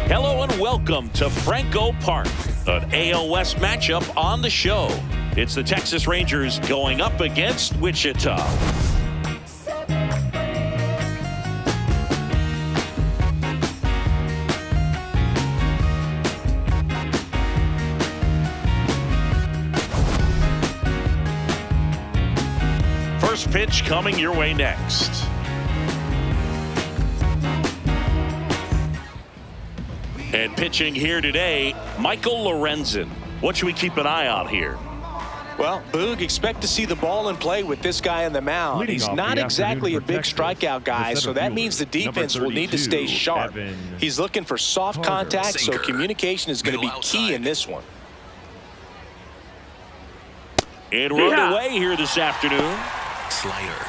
Hello and welcome to Franco Park, an AL West matchup on the show. It's the Texas Rangers going up against Wichita. First pitch coming your way next. And pitching here today, Michael Lorenzen. What should we keep an eye on here? Well, Boog, expect to see the ball in play with this guy on the mound. He's not exactly a big strikeout guy, so that means the defense will need to stay sharp. He's looking for soft contact, so communication is going to be key in this one. And we're underway here this afternoon. Slider,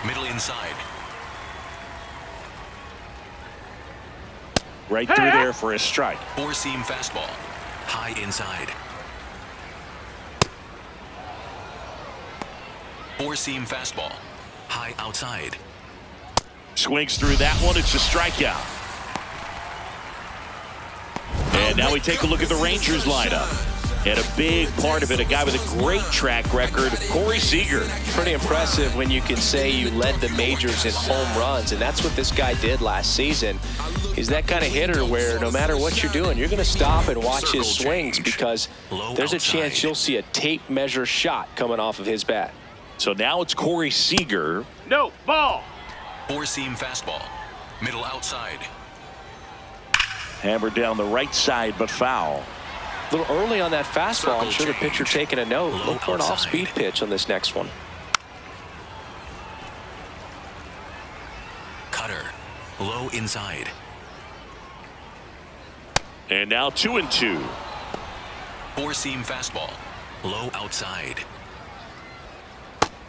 middle inside. Right through there for a strike. Four-seam fastball, high inside. Four-seam fastball, high outside. Swings through that one. It's a strikeout. And now we take a look at the Rangers lineup. And a big part of it, a guy with a great track record, Corey Seager. Pretty impressive when you can say you led the majors in home runs, and that's what this guy did last season. He's that kind of hitter where no matter what you're doing, you're going to stop and watch his swings because there's a chance you'll see a tape measure shot coming off of his bat. So now it's Corey Seager. No, ball. Four-seam fastball, middle outside. Hammered down the right side, but foul. A little early on that fastball. I'm sure the pitcher taking a note. Look for an off-speed pitch on this next one. Cutter, low inside. And now 2-2. Four-seam fastball, low outside.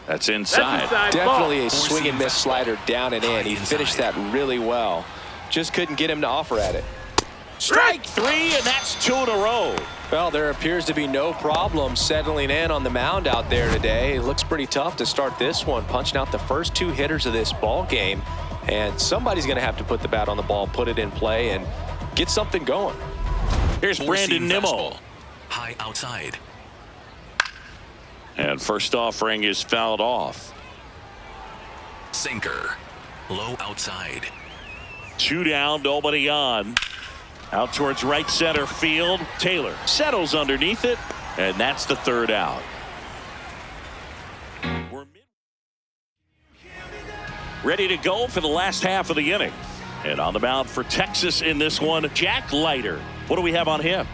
That's inside. Definitely a swing and miss slider down and in. He finished that really well. Just couldn't get him to offer at it. Strike three, and that's 2 in a row. Well, there appears to be no problem settling in on the mound out there today. It looks pretty tough to start this one, punching out the first 2 hitters of this ball game. And somebody's going to have to put the bat on the ball, put it in play, and get something going. Here's Brandon Nimmo. High outside. And first offering is fouled off. Sinker, low outside. 2 down, nobody on. Out towards right center field. Taylor settles underneath it, and that's the 3rd out. We're ready to go for the last half of the inning. And on the mound for Texas in this one, Jack Leiter. What do we have on him?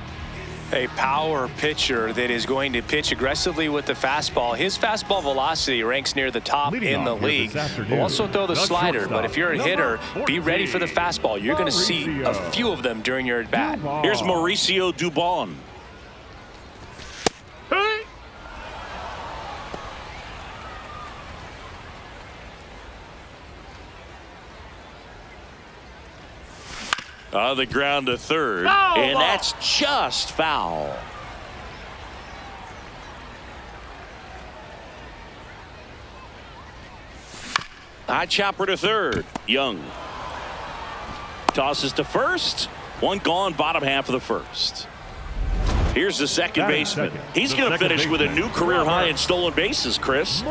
A power pitcher that is going to pitch aggressively with the fastball. His fastball velocity ranks near the top in the league. Will also throw the slider, but if you're a hitter, be ready for the fastball. You're going to see a few of them during your at-bat. Here's Mauricio Dubon. On the ground to third, and that's just foul. High chopper to third. Young tosses to first. One gone, bottom half of the first. Here's the second baseman. He's going to finish with a new career high in stolen bases, Chris.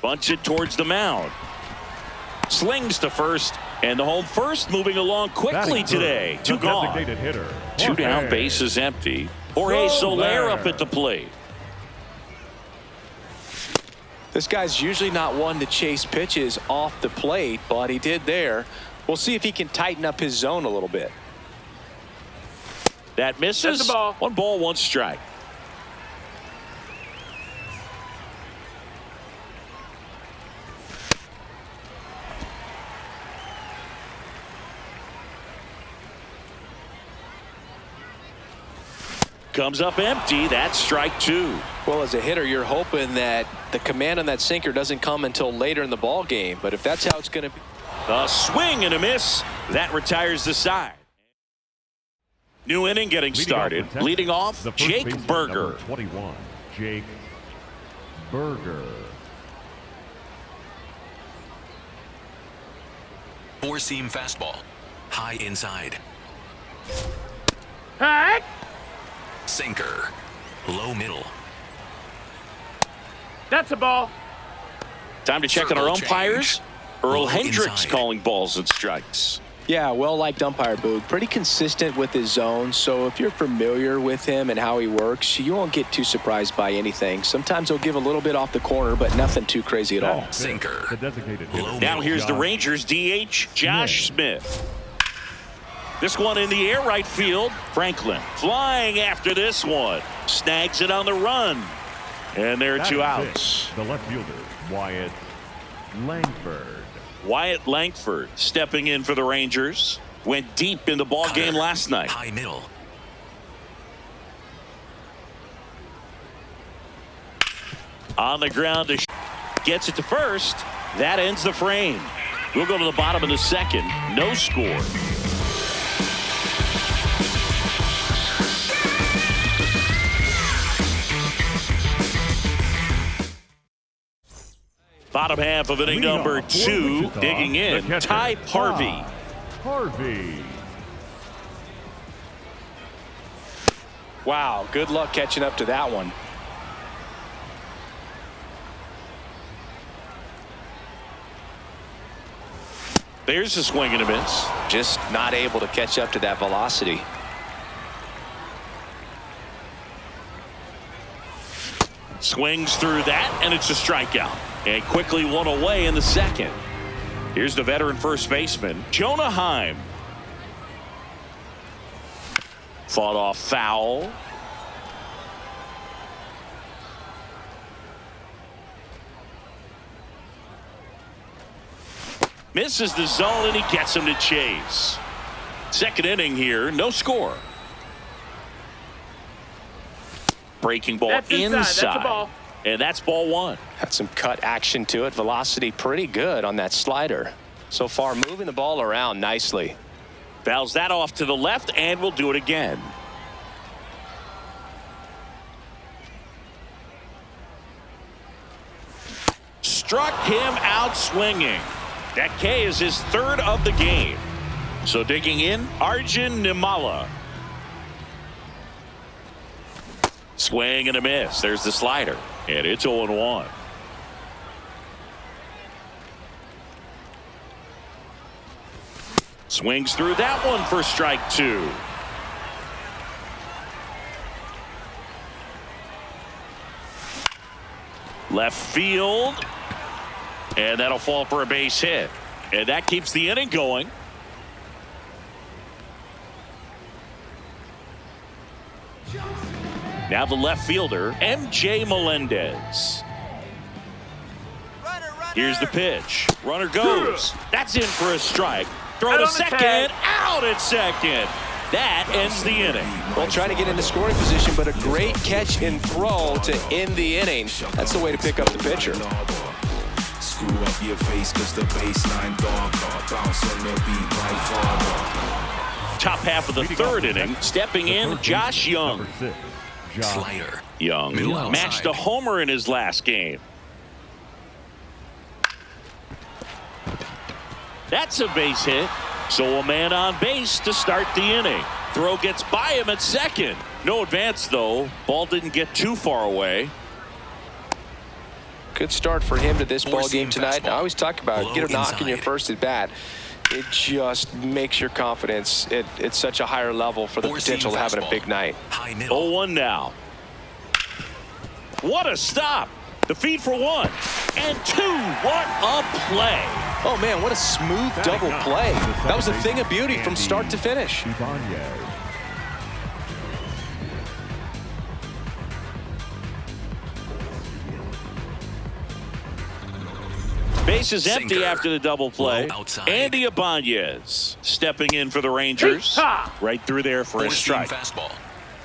Bunch it towards the mound. Slings to first, and the home first moving along quickly today. 2 gone. 2 down, bases empty. Jorge Soler up at the plate. This guy's usually not one to chase pitches off the plate, but he did there. We'll see if he can tighten up his zone a little bit. That misses. That's the ball. 1 ball, 1 strike. Comes up empty. That's strike two. Well, as a hitter, you're hoping that the command on that sinker doesn't come until later in the ball game. But if that's how it's going to be. A swing and a miss. That retires the side. New inning getting started. Leading off, Jake Berger. 21, Jake Berger. Four-seam fastball. High inside. Hey! Sinker. Low middle. That's a ball. Time to check on our Circle umpires. change. Earl Low Hendricks inside. calling balls and strikes. Yeah, well-liked umpire, Boog. Pretty consistent with his zone, so if you're familiar with him and how he works, you won't get too surprised by anything. Sometimes he'll give a little bit off the corner, but nothing too crazy at all. Sinker. The designated hitter. Low Now middle. here's the Rangers DH, Josh Smith. This one in the air right field. Franklin flying after this one. Snags it on the run. And there are That two is outs. it. The left fielder, Wyatt Langford. Wyatt Langford stepping in for the Rangers. Went deep in the ball Cutter. game last night. High middle. On the ground, gets it to first. That ends the frame. We'll go to the bottom of the second. No score. Bottom half of inning Leadoff number for 2. Wichita, Digging the in, catcher, Ty Harvey. Harvey. Wow, good luck catching up to that one. There's a swing and a miss. Just not able to catch up to that velocity. Swings through that, and it's a strikeout. And quickly one away in the second. Here's the veteran first baseman, Jonah Heim. Fought off foul. Misses the zone, and he gets him to chase. Second inning here, no score. Breaking ball That's inside. That's a ball. And that's ball one. Had some cut action to it. Velocity pretty good on that slider. So far, moving the ball around nicely. Fouls that off to the left, and we'll do it again. Struck him out swinging. That K is his third of the game. So digging in, Arjun Nimala. Swing and a miss. There's the slider. And it's 0-1. Swings through that one for strike two. Left field. And that'll fall for a base hit. And that keeps the inning going. Now the left fielder, MJ Melendez. Here's the pitch. Runner goes. That's in for a strike. Throw to second. Out at second. That ends the inning. Well, trying to get into scoring position, but a great catch and throw to end the inning. That's the way to pick up the pitcher. Screw up your face cause the baseline dog bounce on the beat right farther. Top half of the third inning. Stepping in, Josh Young. Number 6, Josh Slider. Young Middle outside. matched a homer in his last game. That's a base hit. So a man on base to start the inning. Throw gets by him at second. No advance though. Ball didn't get too far away. Good start for him to this ball Four-seam game tonight. fastball. I always talk about Low get a knock in your inside. first at bat. It just makes your confidence at such a higher level for the Four-seam potential of having a fastball. big night. High middle. 0-1 now. What a stop. The feed for one. And two. What a play. Oh, man, what a smooth double play. That was a thing of beauty from start to finish. Ibanez. Base is empty Sinker. after the double play. Low outside. Andy Ibanez stepping in for the Rangers. Yeehaw! Right through there for a Four-seam strike. fastball.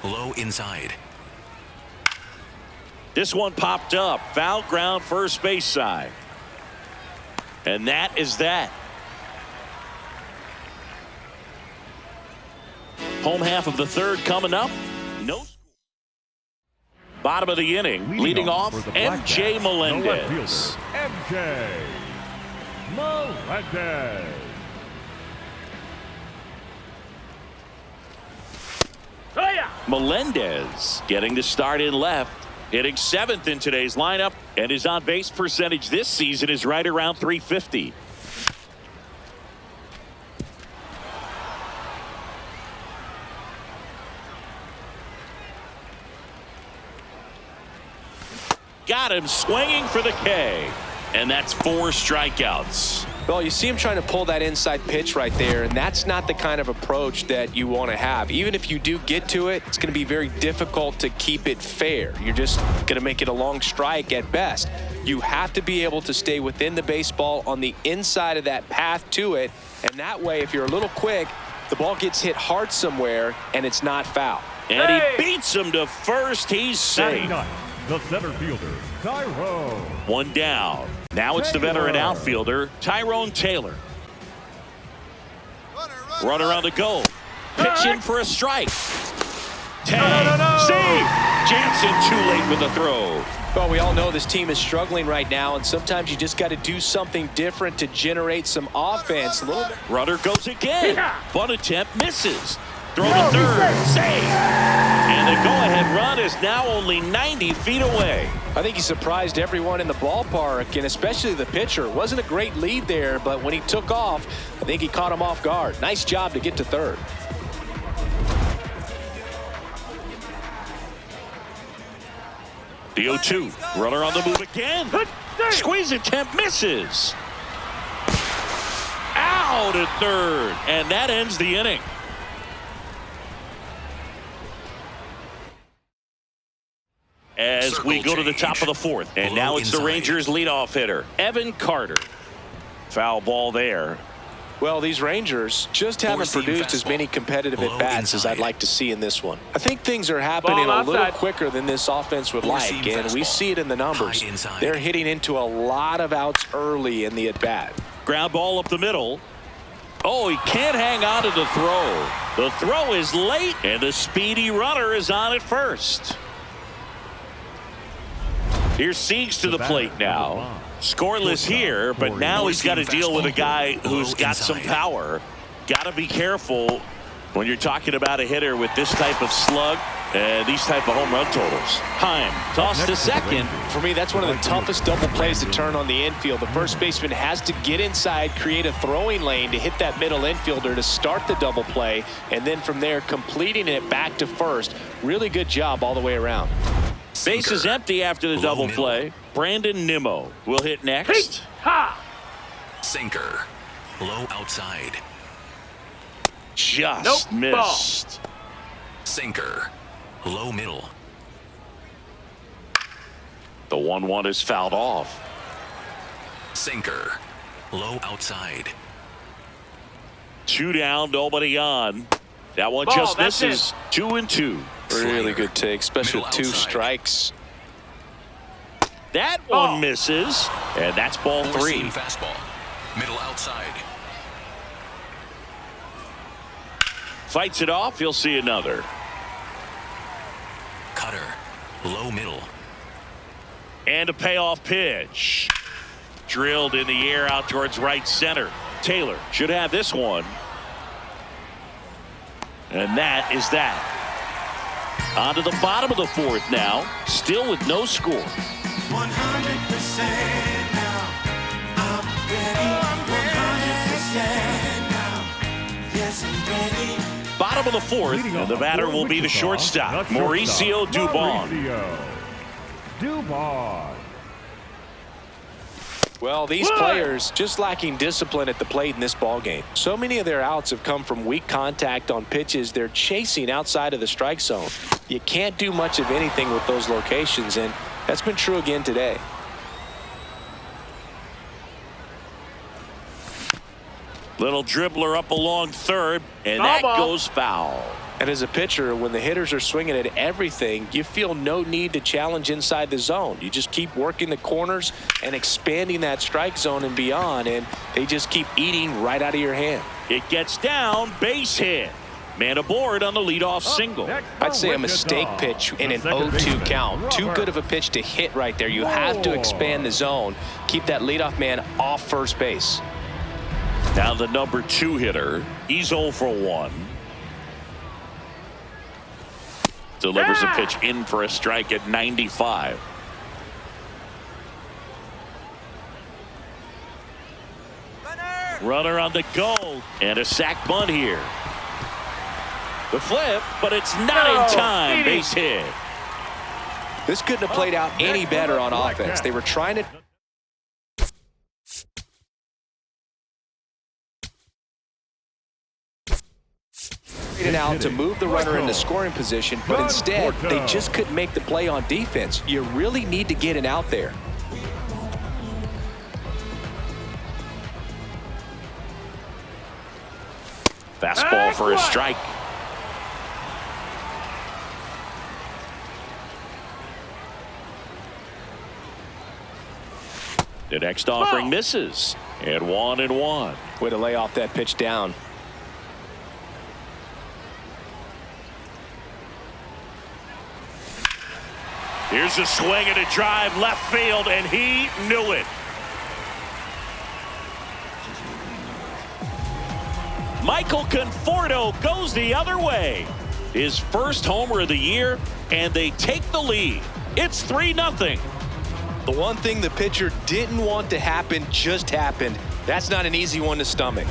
Low inside. This one popped up. Foul ground, first base side. And that is that. Home half of the third coming up. No. Bottom of the inning. Leading off, MJ Melendez. MJ Melendez. Melendez getting the start in left. Hitting 7th in today's lineup. And his on-base percentage this season is right around .350. Got him swinging for the K. And that's 4 strikeouts. Well, you see him trying to pull that inside pitch right there, and that's not the kind of approach that you want to have. Even if you do get to it, it's going to be very difficult to keep it fair. You're just going to make it a long strike at best. You have to be able to stay within the baseball on the inside of that path to it, and that way, if you're a little quick, the ball gets hit hard somewhere, and it's not foul. And he beats him to first. He's safe. The center fielder, Tyrone. One down. Now it's the veteran outfielder, Tyrone Taylor. Runner on the goal. Pitching for a strike. Tag. Save. Jansen too late with the throw. Well, we all know this team is struggling right now, and sometimes you just got to do something different to generate some offense. Runner goes again. Bunt attempt misses. Throw to third. Save. And the go-ahead run is now only 90 feet away. I think he surprised everyone in the ballpark, and especially the pitcher. It wasn't a great lead there, but when he took off, I think he caught him off guard. Nice job to get to third. The 0-2. Runner on the move again. Squeeze attempt misses. Out at third. And that ends the inning. As we go to the top of the fourth. And now it's the Rangers leadoff hitter, Evan Carter. Foul ball there. Well, these Rangers just haven't produced as many competitive at-bats as I'd like to see in this one. I think things are happening a little quicker than this offense would like, and we see it in the numbers. They're hitting into a lot of outs early in the at-bat. Ground ball up the middle. Oh, he can't hang on to the throw. The throw is late, and the speedy runner is on at first. Here's Siegs to the plate now. Scoreless here, but now he's got to deal with a guy who's got some power. Got to be careful when you're talking about a hitter with this type of slug and these type of home run totals. Heim toss to second. For me, that's one of the toughest double plays to turn on the infield. The first baseman has to get inside, create a throwing lane to hit that middle infielder to start the double play, and then from there completing it back to first. Really good job all the way around. Base is empty after the double play. Brandon Nimmo will hit next. Sinker. Low outside. Just missed. Sinker. Low middle. The 1-1 is fouled off. Sinker. Low outside. 2 down, nobody on. That one just misses. 2-2. Really good take, especially with 2 strikes. That one misses, and that's ball 3. Fastball. Middle outside. Fights it off. You'll see another. Cutter. Low middle. And a payoff pitch. Drilled in the air out towards right center. Taylor should have this one. And that is that. On to the bottom of the fourth now. Still with no score. 100% now. I'm ready. 100% now. Yes, I'm ready. Bottom of the fourth, and the batter will be the shortstop, Mauricio Dubon. Well, these players just lacking discipline at the plate in this ballgame. So many of their outs have come from weak contact on pitches they're chasing outside of the strike zone. You can't do much of anything with those locations, and that's been true again today. Little dribbler up along third, and that goes foul. And as a pitcher, when the hitters are swinging at everything, you feel no need to challenge inside the zone. You just keep working the corners and expanding that strike zone and beyond, and they just keep eating right out of your hand. It gets down, base hit. Man aboard on the leadoff single. I'd say a mistake pitch in an 0-2 count. Too good of a pitch to hit right there. You have to expand the zone. Keep that leadoff man off first base. Now the number 2 hitter. He's 0 for 1. Delivers a pitch in for a strike at 95. Runner on the go. And a sac bunt here. The flip, but it's not in time. Base hit. This couldn't have played out any better on offense. They were trying to it out to move the runner into scoring position, but instead they just couldn't make the play on defense. You really need to get it out there. Fastball for a strike. The next offering misses. And 1-1. Way to lay off that pitch down. Here's a swing and a drive left field, and he knew it. Michael Conforto goes the other way. His first homer of the year, and they take the lead. It's 3-0. The one thing the pitcher didn't want to happen just happened. That's not an easy one to stomach.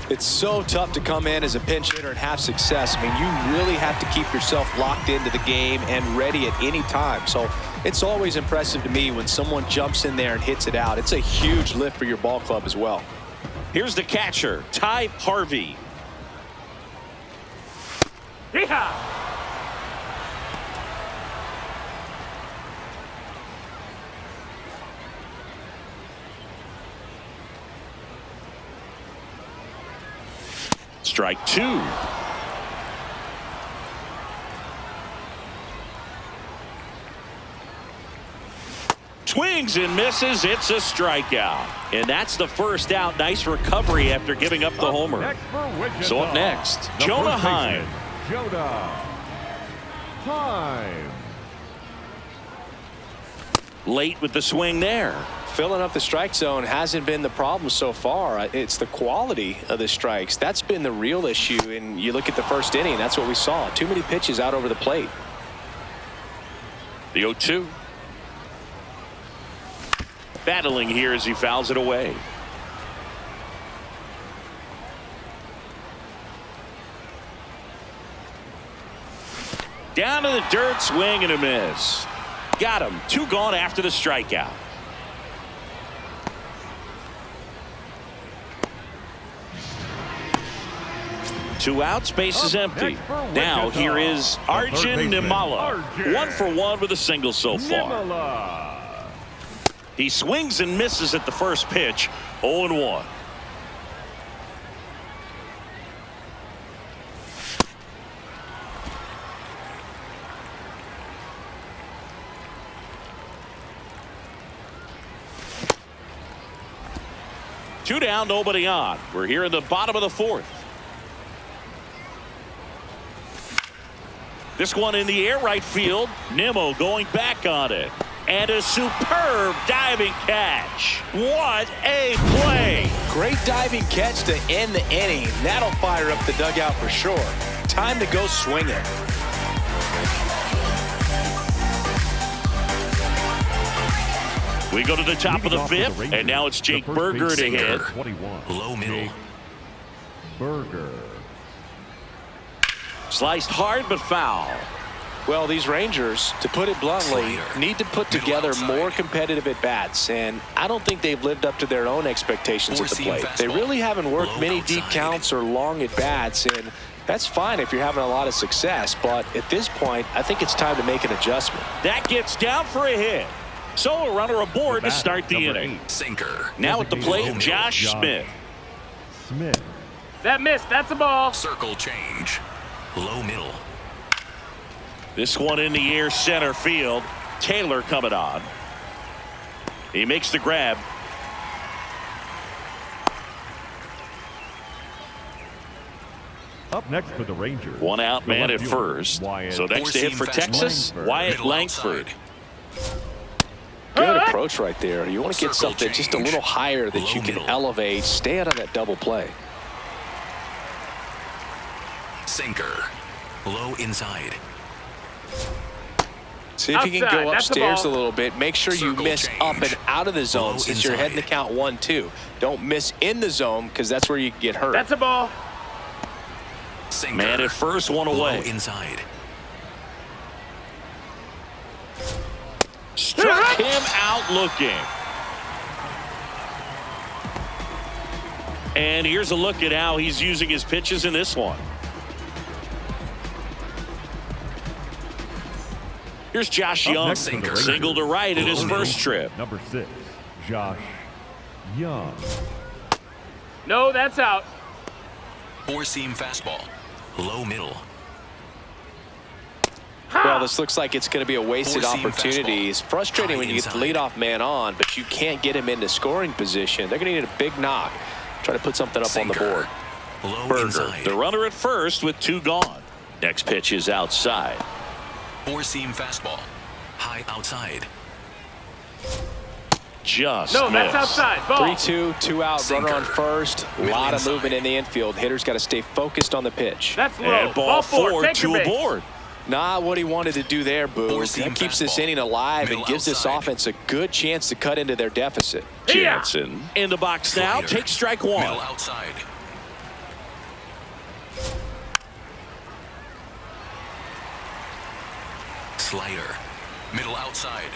It's so tough to come in as a pinch hitter and have success. I mean, you really have to keep yourself locked into the game and ready at any time. So it's always impressive to me when someone jumps in there and hits it out. It's a huge lift for your ball club as well. Here's the catcher, Ty Harvey. Yeehaw! Strike 2. Swings and misses. It's a strikeout. And that's the first out. Nice recovery after giving up the homer. So up next, Jonah Heim. Jonah Heim. Late with the swing there. Filling up the strike zone hasn't been the problem so far. It's the quality of the strikes. That's been the real issue. And you look at the first inning, that's what we saw. Too many pitches out over the plate. The 0-2. Battling here as he fouls it away. Down to the dirt, swing and a miss. Got him. 2 gone after the strikeout. Two outs, base is empty. Now here is Arjun Nimala. 1 for 1 with a single so far. He swings and misses at the first pitch. 0-1. Two down, nobody on. We're here in the bottom of the 4th. This one in the air right field. Nimmo going back on it. And a superb diving catch. What a play. Great diving catch to end the inning. That'll fire up the dugout for sure. Time to go swing it. We go to the top of the 5th, and now it's Jake Berger to hit. Low middle. Berger. Sliced hard but foul. Well, these Rangers, to put it bluntly, need to put together more competitive at-bats, and I don't think they've lived up to their own expectations at the plate. They really haven't worked many deep counts or long at-bats, and that's fine if you're having a lot of success, but at this point, I think it's time to make an adjustment. That gets down for a hit. So a runner aboard to start the inning. Sinker. Now at the plate, Josh Smith. Smith. That missed. That's a ball. Circle change. Low middle. This one in the air, center field. Taylor coming on. He makes the grab. Up next for the Rangers. One out the man left at fielder, first. Wyatt. So next to hit for Texas, Langford. Wyatt Middle Langford. outside. Good approach right there. You want to get Circle something just a change. little higher that Low you can middle. elevate. Stay out of that double play. Sinker. Low inside. See if you can Outside, go that's the upstairs a ball. little bit. Make sure you Circle miss change. up and out of the zone Low since you're heading to inside. count 1-2. Don't miss in the zone because that's where you can get hurt. That's a ball. Sinker. Man at first, one Low away. inside. Struck him out looking. And here's a look at how he's using his pitches in this one. Here's Josh Up Young. next for the Rangers, Single to right in his Low first middle. trip. Number 6, Josh Young. No, that's out. Four-seam fastball. Low middle. Well, this looks like it's going to be a wasted Four-seam opportunity. fastball. It's frustrating High when you get the inside. leadoff man on, but you can't get him into scoring position. They're going to need a big knock. Try to put something up on the Sinker. board. Low Berger, inside. the runner at first with 2 gone. Next pitch is outside. Four-seam fastball. High outside. Just No, missed. that's outside. Ball. 3-2, 2 out, runner on Sinker. first. A Middle lot of inside. movement in the infield. Hitter's got to stay focused on the pitch. That's low. And ball 4, Take 2 your base. aboard. Not what he wanted to do there, Boo. Four-seam That keeps this fastball. inning alive and Middle gives this outside. offense a good chance to cut into their deficit. Yeah. Jansen in the box now. Slider. Takes strike 1. Middle outside. Slider. Middle outside.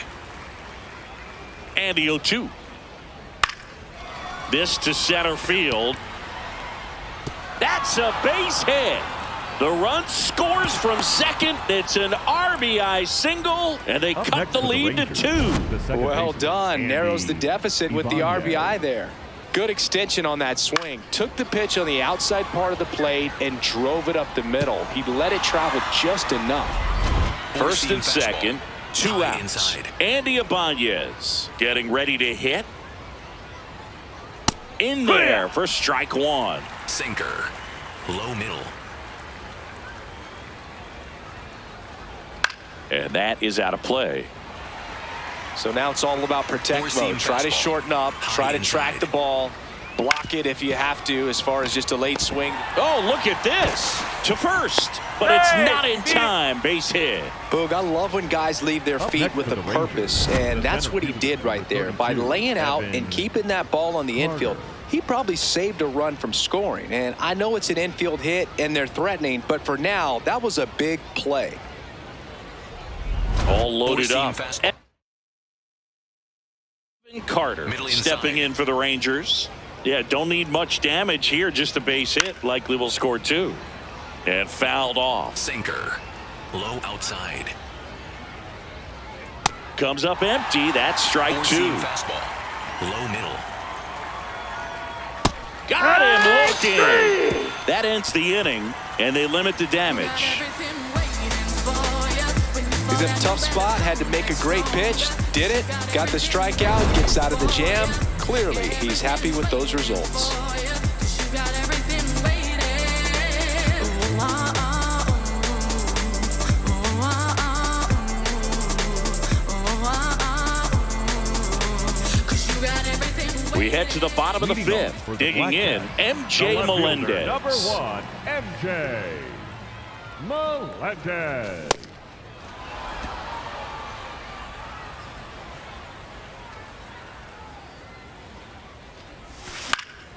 And the 0-2. This to center field. That's a base hit. The run scores from second. It's an RBI single, and they Up cut next the for lead to Rangers, 2. the second Well baseman, done. Andy Narrows the deficit with the Ibanez. RBI there. Good extension on that swing. Took the pitch on the outside part of the plate and drove it up the middle. He let it travel just enough. First and Four-seam fastball. second, 2 High outs. inside. Andy Ibanez getting ready to hit. In there for strike 1. Sinker. Low middle. And that is out of play. So now it's all about protect Four-seam mode. Try to fastball. shorten up. Try to track inside. the ball. Block it if you have to as far as just a late swing. Oh, look at this. To first. But it's Hey, not in beat it. time. Base hit. Boog, I love when guys leave their Up feet next with for a the Rangers, purpose, the and that's center what he fielder, did right there. number By 32, laying out Evan and keeping that ball on the infield, Carter. he probably saved a run from scoring. And I know it's an infield hit and they're threatening, but for now, that was a big play. All loaded Four-seam up. fastball. Evan Carter Middle inside. stepping in for the Rangers. Yeah, don't need much damage here. Just a base hit. Likely will score 2. And fouled off. Sinker. Low outside. Comes up empty. That's strike 2. Four-seam fastball. Low middle. Got him looking. That ends the inning, and they limit the damage. He's in a tough spot, had to make a great pitch, did it, got the strikeout, gets out of the jam. Clearly, he's happy with those results. We head to the bottom of the Leading off 5th. for the Digging in, Blackhawks, MJ the left fielder, Melendez. Number 1, MJ Melendez.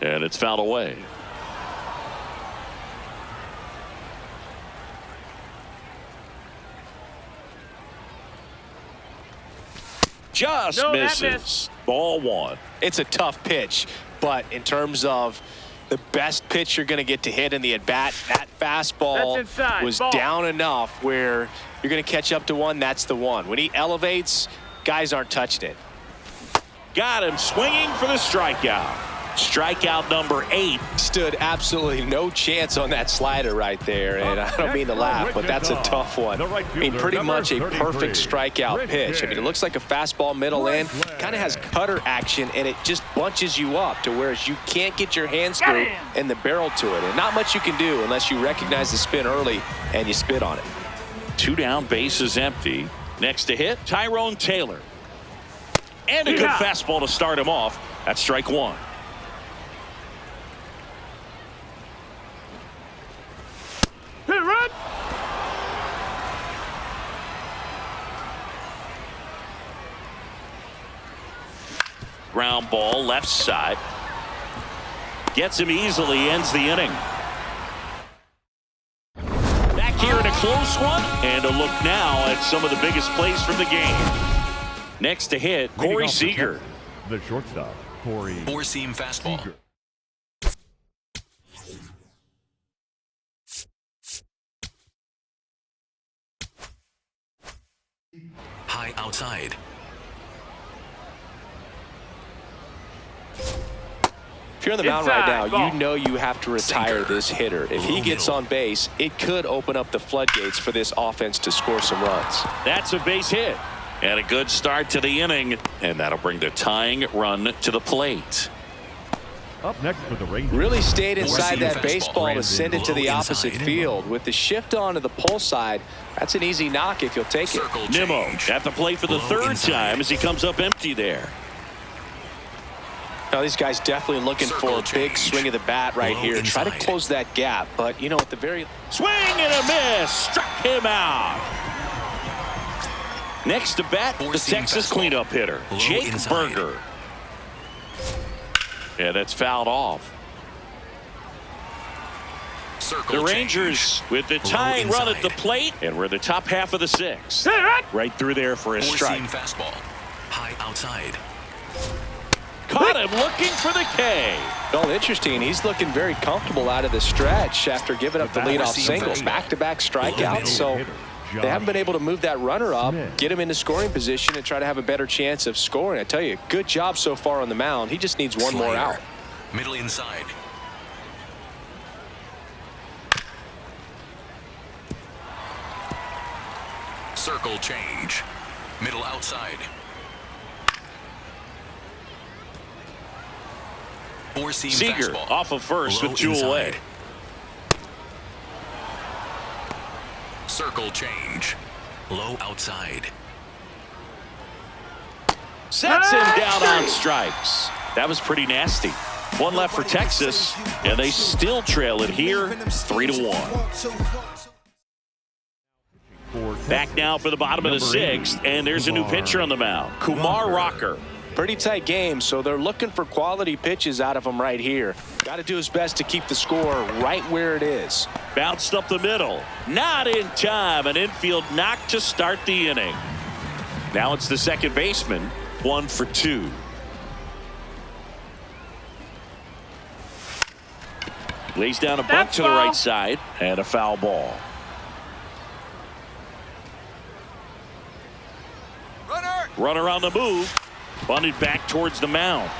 And it's fouled away. Just No, that misses. missed. Ball 1. It's a tough pitch, but in terms of the best pitch you're going to get to hit in the at-bat, that fastball That's inside. was Ball. down enough where you're going to catch up to one, that's the one. When he elevates, guys aren't touching it. Got him swinging for the strikeout. Strikeout number 8. Stood absolutely no chance on that slider right there, and I don't mean to laugh, but that's a tough one. I mean, pretty much a perfect strikeout pitch. I mean, it looks like a fastball middle in, kind of has cutter action, and it just bunches you up to whereas you can't get your hands through and the barrel to it, and not much you can do unless you recognize the spin early and you spit on it. 2 down, bases empty. Next to hit, Tyrone Taylor. And a good fastball to start him off. That's strike 1. Hit, run. Ground ball left side. Gets him easily, ends the inning. Back here in a close one, and a look now at some of the biggest plays from the game. Next to hit, Corey Seager. The shortstop, Corey. 4-seam fastball. Seager. High outside. If you're on the mound right now, you know you have to retire this hitter. If he gets on base, it could open up the floodgates for this offense to score some runs. That's a base hit. And a good start to the inning. And that'll bring the tying run to the plate. Up next for the Rangers. Really stayed inside that baseball to send it to the opposite field. With the shift onto the pull side, that's an easy knock if you'll take it. Nimmo at the plate for the third time as he comes up empty there. Now these guys definitely looking for a big swing of the bat right here. Try to close that gap, but you know at the very swing and a miss, struck him out. Next to bat, the Texas cleanup hitter, Jake Berger. Yeah, that's fouled off. The Rangers with the tying run at the plate, and we're the top half of the 6th. Right through there for a strike. Fastball. High outside. Caught him looking for the K. Well, interesting. He's looking very comfortable out of the stretch after giving up the leadoff singles. Back-to-back strikeouts, so they haven't been able to move that runner up, get him into scoring position, and try to have a better chance of scoring. I tell you, good job so far on the mound. He just needs one more out. Middle inside. Circle change. Middle outside. 4-seam Seager fastball. off of first Low with 2 away. Circle change. Low outside. Sets him down on strikes. That was pretty nasty. 1 left for Texas, and they still trail it here 3-1. Back now for the bottom of the 6th, and there's a new pitcher on the mound, Kumar Rocker. Pretty tight game, so they're looking for quality pitches out of him right here. Got to do his best to keep the score right where it is. Bounced up the middle. Not in time. An infield knock to start the inning. Now it's the second baseman. 1 for 2. Lays down a bunt to the right side, and a foul ball. Runner on the move. Bunted back towards the mound.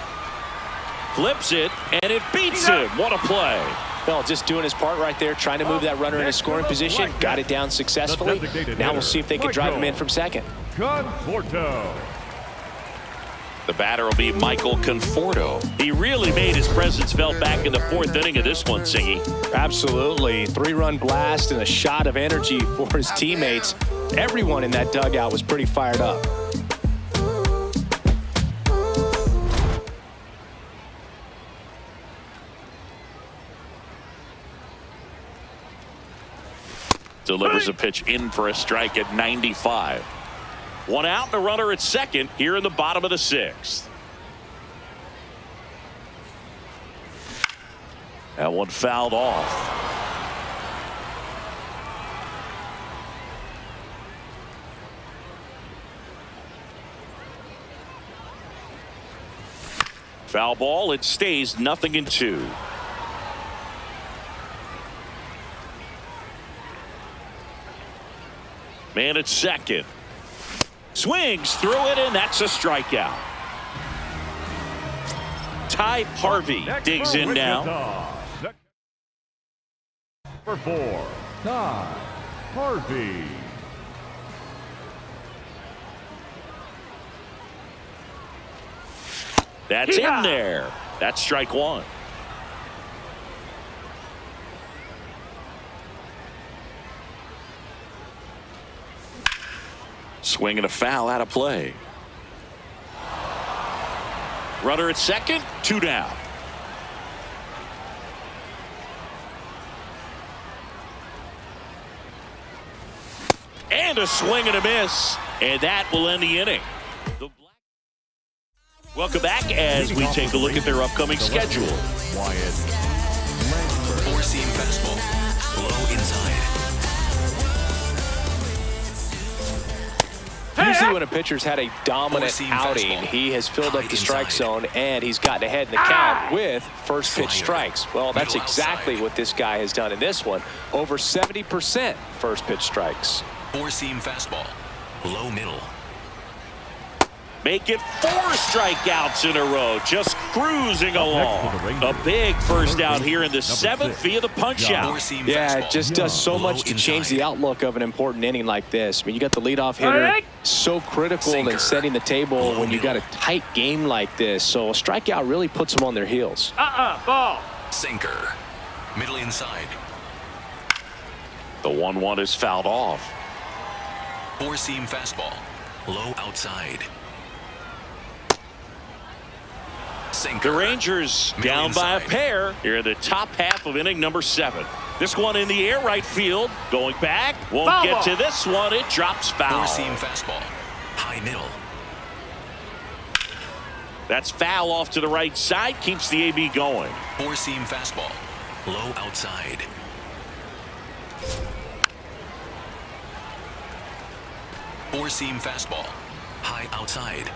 Flips it, and it beats him. What a play. Well, just doing his part right there, trying to move that runner in a scoring position. Got it down successfully. Now we'll see if they can drive him in from second. Conforto. The batter will be Michael Conforto. He really made his presence felt back in the 4th inning of this one, Singy. Absolutely. 3-run blast and a shot of energy for his teammates. Everyone in that dugout was pretty fired up. Delivers a pitch in for a strike at 95. 1 out and a runner at second here in the bottom of the 6th. That one fouled off. Foul ball. It stays 0-2. Man at second. Swings through it, and that's a strikeout. Ty Harvey digs in now. Number 4, Ty Harvey. That's in there. That's strike one. Swing and a foul out of play. Runner at second, 2 down. And a swing and a miss. And that will end the inning. Welcome back as we take a look at their upcoming schedule. Four-seam fastball. Low inside. Usually when a pitcher's had a dominant outing, he has filled up the strike zone and he's gotten ahead in the count with first pitch strikes. Well, that's exactly what this guy has done in this one. Over 70% first pitch strikes. Four-seam fastball. Low middle. Make it 4 strikeouts in a row, just cruising along. A big first out here in the 7th via the punch-out. Yeah, it just does so much to change the outlook of an important inning like this. I mean, you got the leadoff hitter, so critical in setting the table when you got a tight game like this. So a strikeout really puts them on their heels. Ball. Sinker. Middle inside. The 1-1 is fouled off. Four-seam fastball. Low outside. Sinker. The Rangers down by a pair here in the top half of inning number 7. This one in the air, right field. Going back. Won't get to this one. It drops foul. Four-seam fastball. High middle. That's foul off to the right side. Keeps the AB going. Four-seam fastball. Low outside. Four-seam fastball. High outside.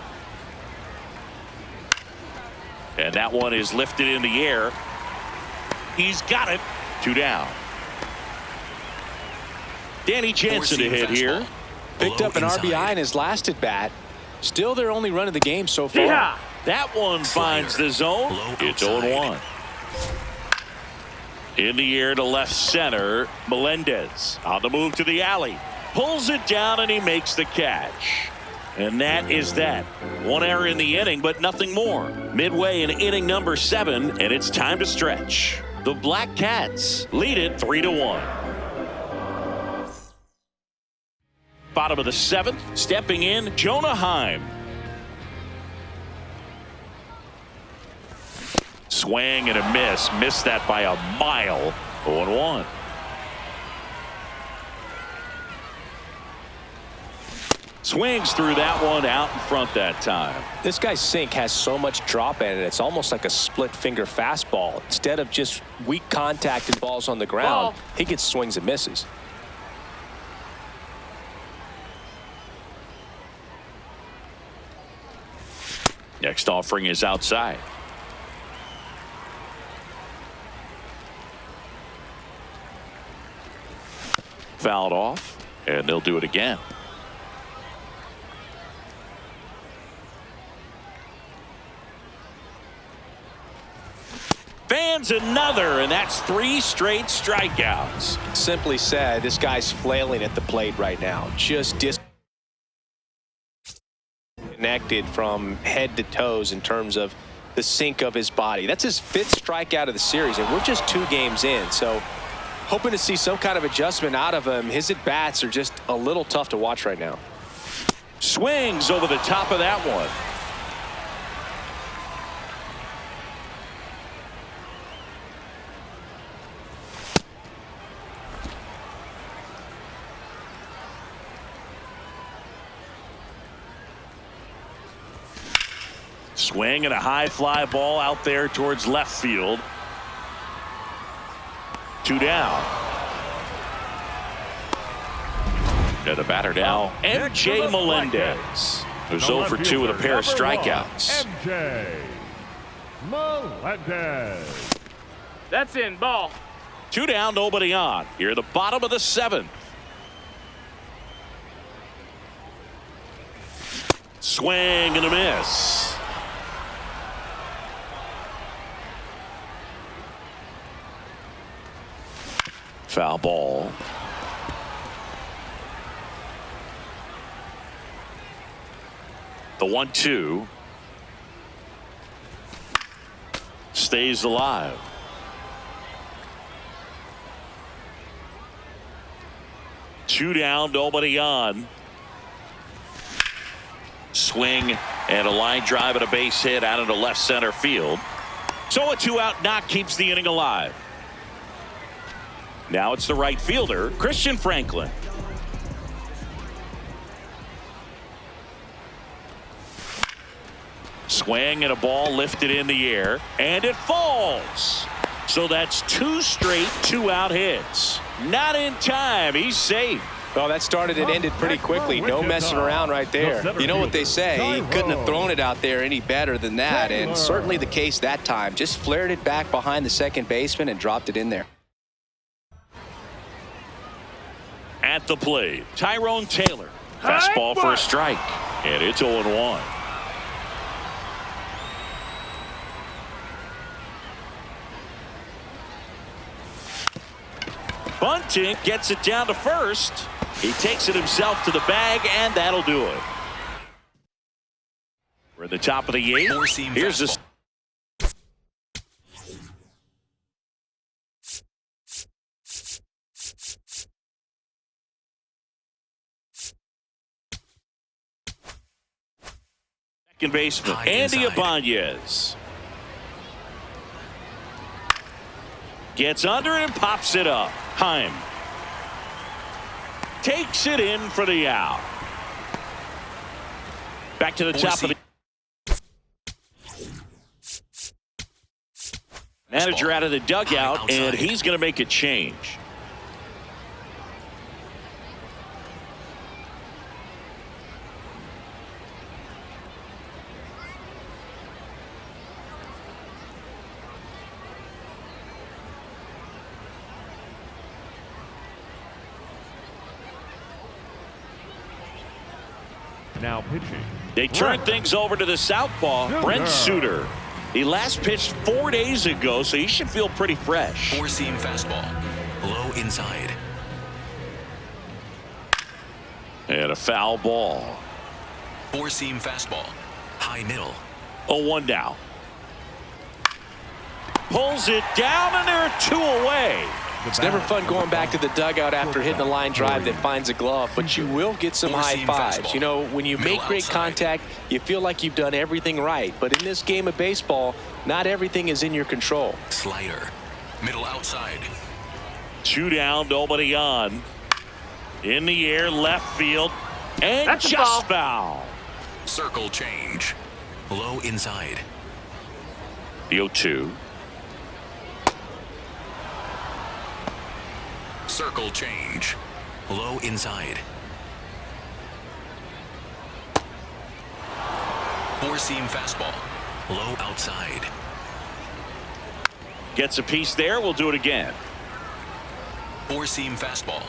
And that one is lifted in the air. He's got it. 2 down. Danny Jansen to hit here. Picked up an RBI in his last at bat. Still their only run of the game so far. That one finds the zone. It's 0-1. In the air to left center. Melendez on the move to the alley. Pulls it down and he makes the catch. And that is that. 1 error in the inning, but nothing more. Midway in inning number 7, and it's time to stretch. The Black Cats lead it 3-1. Bottom of the 7th, stepping in, Jonah Heim. Swing and a miss. Missed that by a mile. 0-1. Swings through that one out in front that time. This guy's sink has so much drop in it. It's almost like a split finger fastball. Instead of just weak contact and balls on the ground, he gets swings and misses. Next offering is outside. Fouled off, and they'll do it again. Fans another, and that's 3 straight strikeouts. Simply said, this guy's flailing at the plate right now. Just disconnected from head to toes in terms of the sink of his body. That's his 5th strikeout of the series, and we're just 2 games in. So hoping to see some kind of adjustment out of him. His at-bats are just a little tough to watch right now. Swings over the top of that one. Swing and a high fly ball out there towards left field. 2 down. And the batter now, MJ Melendez, who's 0 for 2 with a pair of strikeouts. MJ Melendez. That's in. Ball. 2 down, nobody on. Here at the bottom of the 7th. Swing and a miss. Foul ball. The 1-2 stays alive. Two down, nobody on. Swing and a line drive and a base hit out into left center field. So a 2-out knock keeps the inning alive. Now it's the right fielder, Christian Franklin. Swing and a ball lifted in the air, and it falls. So that's two straight 2-out hits. Not in time. He's safe. Well, that started and ended pretty quickly. No messing around right there. You know what they say, he couldn't have thrown it out there any better than that, and certainly the case that time. Just flared it back behind the second baseman and dropped it in there. At the plate, Tyrone Taylor. Fastball for a strike, and it's 0-1. Bunting gets it down to first. He takes it himself to the bag, and that'll do it. We're at the top of the 8th. Here's the second baseman, Andy Ibanez. Gets under it and pops it up. Heim takes it in for the out. Back to the top of the manager out of the dugout, and he's going to make a change. Now pitching. They turn things over to the southpaw, Brent Suter. He last pitched 4 days ago, so he should feel pretty fresh. Four-seam fastball, low inside. And a foul ball. Four-seam fastball, high middle. 0-1 now. Pulls it down, and there are 2 away. It's never fun going back to the dugout after hitting a line drive that finds a glove, but you will get some high fives. You know, when you make great contact, you feel like you've done everything right. But in this game of baseball, not everything is in your control. Slider, middle outside. 2 down, nobody on. In the air, left field, and That's just foul. Circle change, low inside. The 0-2. Circle change, low inside. Four-seam fastball, low outside. Gets a piece there. We'll do it again. Four-seam fastball,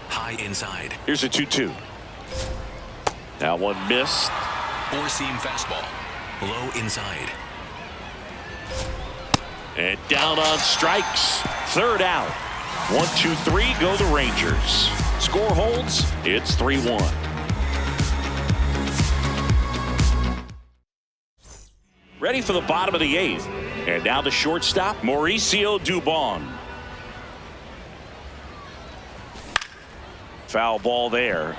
high inside. Here's a 2-2. That one missed. Four-seam fastball, low inside. And down on strikes. 3rd out. 1-2-3 go the Rangers. Score holds. It's 3-1. Ready for the bottom of the 8th. And now the shortstop, Mauricio Dubon. Foul ball there.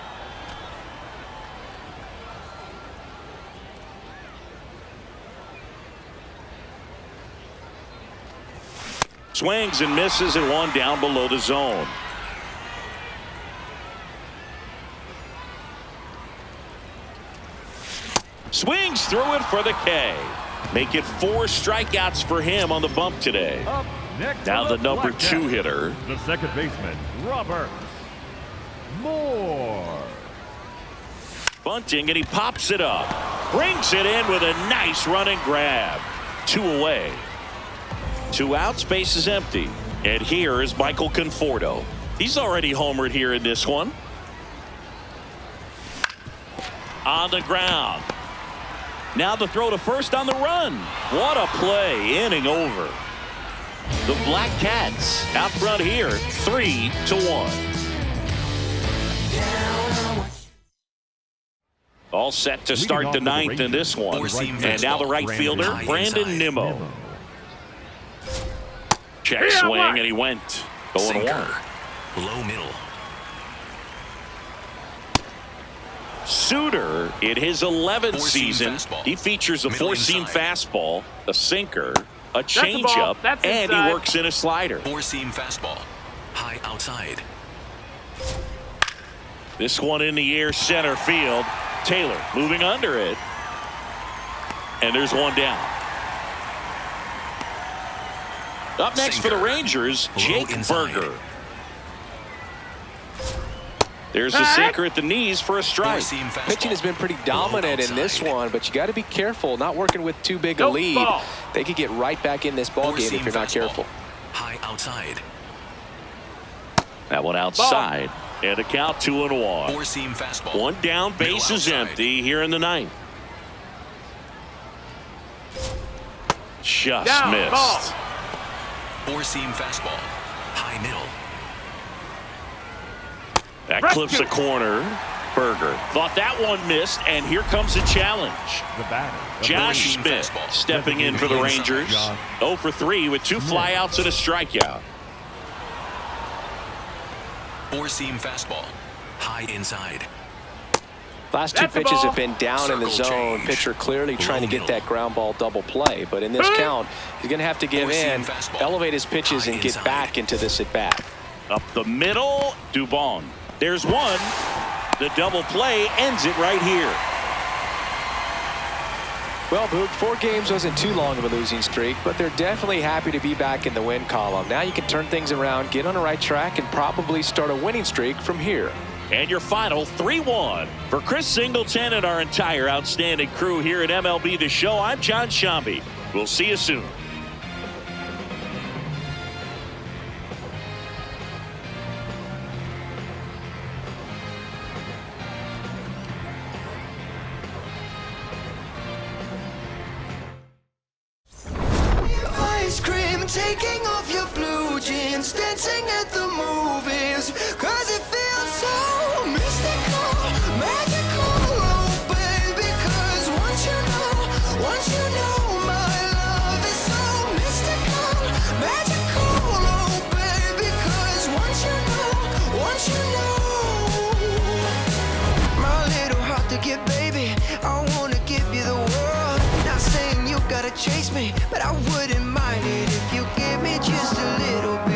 Swings and misses and 1 down below the zone. Swings through it for the K. Make it 4 strikeouts for him on the bump today. Up next Now the number 2 hitter. The second baseman, Robert Moore. Bunting, and he pops it up. Brings it in with a nice running grab. 2 away. 2 outs, base is empty. And here is Michael Conforto. He's already homered here in this one. On the ground. Now the throw to first on the run. What a play. Inning over. The Black Cats out front here, 3-1. All set to start the ninth in this one. And now the right fielder, Brandon Nimmo. Check swing, and he went. 0-1. Low middle. Suter, in his 11th season, he features a four-seam fastball, a sinker, a changeup, and he works in a slider. Four-seam fastball. High outside. This one in the air, center field. Taylor moving under it. And there's one down. Up next for the Rangers, Jake Berger. There's a sinker at the knees for a strike. Pitching has been pretty dominant in this one, but you got to be careful. Not working with too big a lead. They could get right back in this ball game if you're not careful. High outside. That one outside. And a count 2-1. Four-seam fastball. One down, base is empty here in the ninth. Just missed. Four-seam fastball. High middle. That clips a corner. Berger thought that one missed, and here comes a challenge. The batter, Josh Smith stepping in for the Rangers. 0 for 3 with 2 flyouts and a strikeout. Four-seam fastball. High inside. Last two pitches have been down in the zone. Pitcher clearly trying to get that ground ball double play. But in this count, he's going to have to give in, elevate his pitches, and get back into this at-bat. Up the middle, Dubon. There's one. The double play ends it right here. Well, Boog, 4 games wasn't too long of a losing streak, but they're definitely happy to be back in the win column. Now you can turn things around, get on the right track, and probably start a winning streak from here. And your final 3-1. For Chris Singleton and our entire outstanding crew here at MLB The Show, I'm John Shambi. We'll see you soon. Taking off your blue jeans, dancing at the movies, 'cause it feels so mystical, magical, oh baby, 'cause once you know my love is so mystical, magical, oh baby, 'cause once you know, my little heart to get, baby, I wanna give you the world, not saying you gotta chase me, but I wouldn't mind it if you give me just a little bit.